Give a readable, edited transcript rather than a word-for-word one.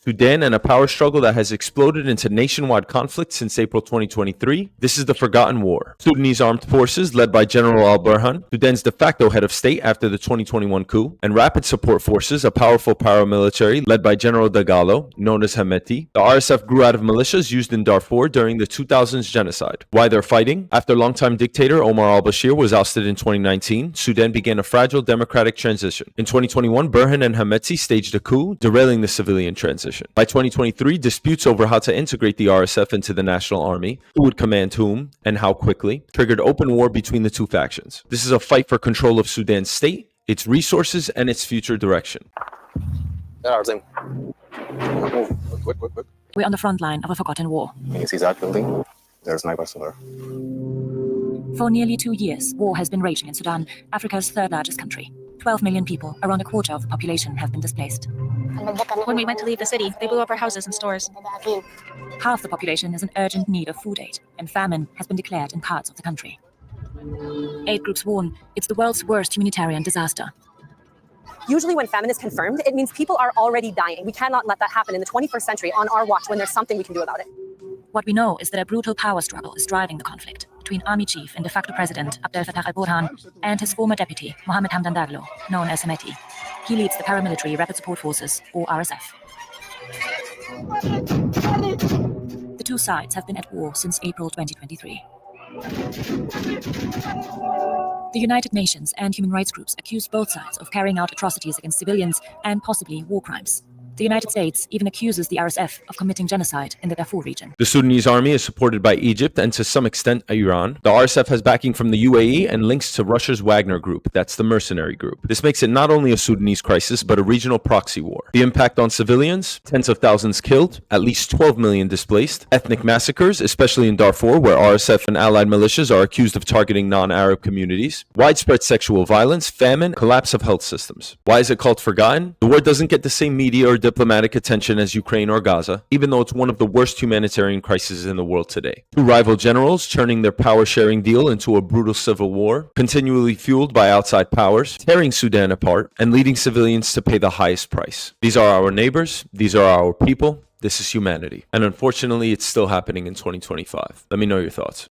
Sudan and a power struggle that has exploded into nationwide conflict since April 2023. This is the Forgotten War. Sudanese armed forces led by General al-Burhan, Sudan's de facto head of state after the 2021 coup, and Rapid Support Forces, a powerful paramilitary led by General Dagalo, known as Hemeti. The RSF grew out of militias used in Darfur during the 2000s genocide. Why they're fighting? After longtime dictator Omar al-Bashir was ousted in 2019, Sudan began a fragile democratic transition. In 2021, Burhan and Hemeti staged a coup, derailing the civilian transition. By 2023, disputes over how to integrate the RSF into the national army, who would command whom, and how quickly, triggered open war between the two factions. This is a fight for control of Sudan's state, its resources, and its future direction. We're on the front line of a forgotten war. Can you see that building? There's snipers there. For nearly 2 years, war has been raging in Sudan, Africa's third largest country. 12 million people, around a quarter of the population, have been displaced. When we went to leave the city, they blew up our houses and stores. Half the population is in urgent need of food aid, and famine has been declared in parts of the country. Aid groups warn it's the world's worst humanitarian disaster. Usually when famine is confirmed, it means people are already dying. We cannot let that happen in the 21st century on our watch when there's something we can do about it. What we know is that a brutal power struggle is driving the conflict between army chief and de facto president Abdel Fattah al-Burhan and his former deputy, Mohammed Hamdan Daglo, known as Hemeti. He leads the paramilitary Rapid Support Forces, or RSF. The two sides have been at war since April 2023. The United Nations and human rights groups accuse both sides of carrying out atrocities against civilians and possibly war crimes. The United States even accuses the RSF of committing genocide in the Darfur region. The Sudanese army is supported by Egypt and to some extent Iran. The RSF has backing from the UAE and links to Russia's Wagner group, that's the mercenary group. This makes it not only a Sudanese crisis, but a regional proxy war. The impact on civilians, tens of thousands killed, at least 12 million displaced, ethnic massacres, especially in Darfur, where RSF and allied militias are accused of targeting non-Arab communities, widespread sexual violence, famine, collapse of health systems. Why is it called Forgotten? The war doesn't get the same media or diplomatic attention as Ukraine or Gaza, even though it's one of the worst humanitarian crises in the world today. Two rival generals churning their power-sharing deal into a brutal civil war, continually fueled by outside powers, tearing Sudan apart, and leading civilians to pay the highest price. These are our neighbors, these are our people, this is humanity. And unfortunately, it's still happening in 2025. Let me know your thoughts.